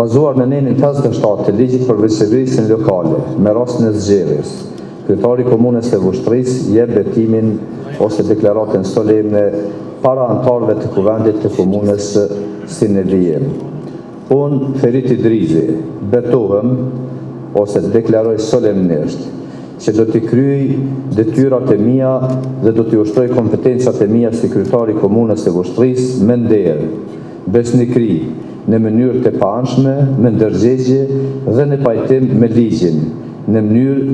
bazuar në nenin 57 të ligjit për veçëverisin lokale, me rastin e zgjedhjes, kryetari komunës së Vushtrisë jep betimin ose deklaratën solemne para anëtarëve të kuvendit të komunës si në vijim. Unë, Ferit Idrizi, betohem ose deklaroj solemnisht që do t'i kryej detyrat e mia dhe do t'i ushtroj kompetencat e mia si kryetari komunës së Vushtrisë me nder, besnikëri, në mënyrë të paanshme, me ndërgjegje dhe në pajtim me ligjin, në mënyrë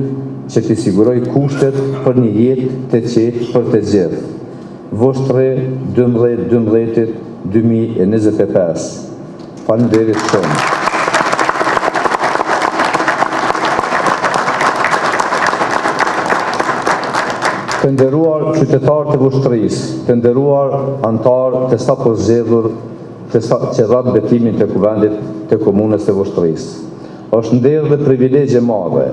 që t'i siguroj kushtet për një jetë të qetë për të gjithë. Vushtre 12/12/2025. Faleminderit shumë. Të nderuar qytetarë të Vushtrisë, të nderuar anëtarë të sapo zgjedhur që dhanë betimin të kuvendit të komunës së Vushtrisë. Është nder dhe privilegje madhe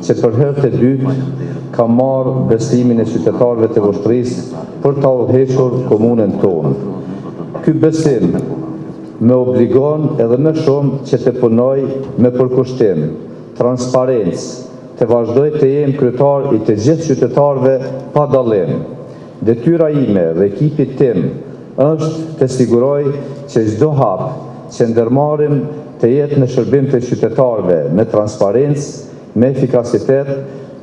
që për herë të dytë ka marrë besimin e qytetarëve të Vushtrisë për ta udhëhequr komunën tonë. Ky besim më obligon edhe më shumë që të punoj me përkushtim, transparencë, të vazhdoj të jem kryetar i të gjithë qytetarëve pa dallim. Detyra ime dhe ekipit tim është të siguroj që çdo hap që ndërmarrim të jetë në shërbim të qytetarëve me transparencë, me efikasitet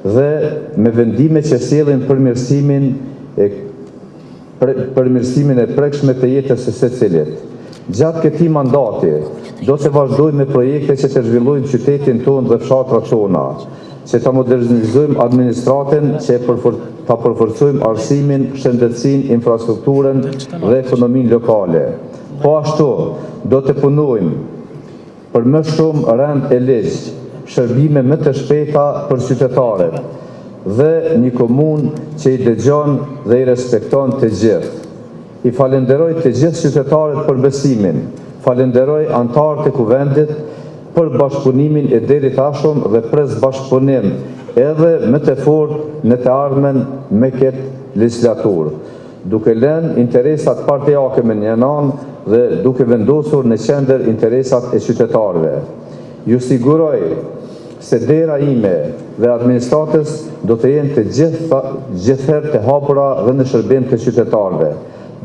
dhe me vendime që sjellin përmirësimin e prekshme të jetës së secilit. Gjatë këtij mandati do të vazhdojmë me projekte që të zhvillojnë qytetin tonë dhe fshatrat tona, që ta modernizojmë administratën, që ta përforcojmë arsimin, shëndetësinë, infrastrukturën dhe ekonominë lokale. Po ashtu, do të punojmë për më shumë rend e ligj, shërbime më të shpejta për qytetarët dhe një komunë që i dëgjon dhe i respekton të gjithë. I falenderoj të gjithë qytetarët për besimin, falenderoj anëtarët e kuvendit për bashkëpunimin e deri tashëm dhe pres bashkëpunim edhe më të fortë në të ardhmen me këtë legjislaturë, duke lënë interesat partijake me një anë dhe duke vendosur në qendër interesat e qytetarëve. Ju siguroj se dera ime dhe administratës do të jenë të gjithherë të hapura dhe në shërbim të qytetarëve.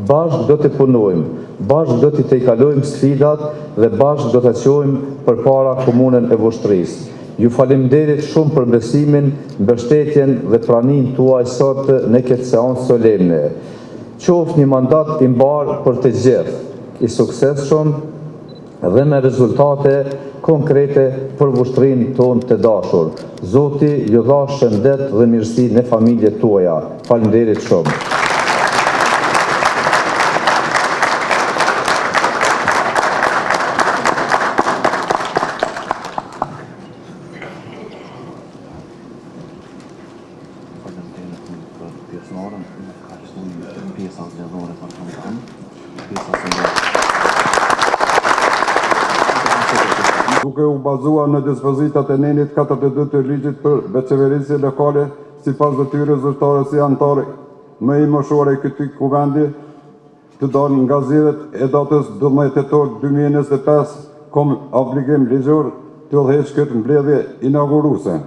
Bashkë do të punojmë, bashkë do të tejkalojmë sfidat dhe bashkë do të çojmë përpara komunën e Vushtrisë. Ju faleminderit shumë për besimin, mbështetjen dhe praninë tuaj sot në këtë seancë solemne. Qoftë një mandat i mbarë për të gjithë, i suksesshëm dhe me rezultate konkrete për Vushtrinë tonë të dashur. Zoti ju dha shëndet dhe mirësi në familjet tuaja. Faleminderit shumë. Duke u bazuar në dispozitat e nenit 42 të ligjit për veçëverisin lokale, sipas detyrës zyrtare si anëtar më i moshuar i këtij kuvendi, të dalë nga zgjedhjet e datës 12 tetor 2025, kom obligim ligjor të udhëheq këtë mbledhje inauguruese.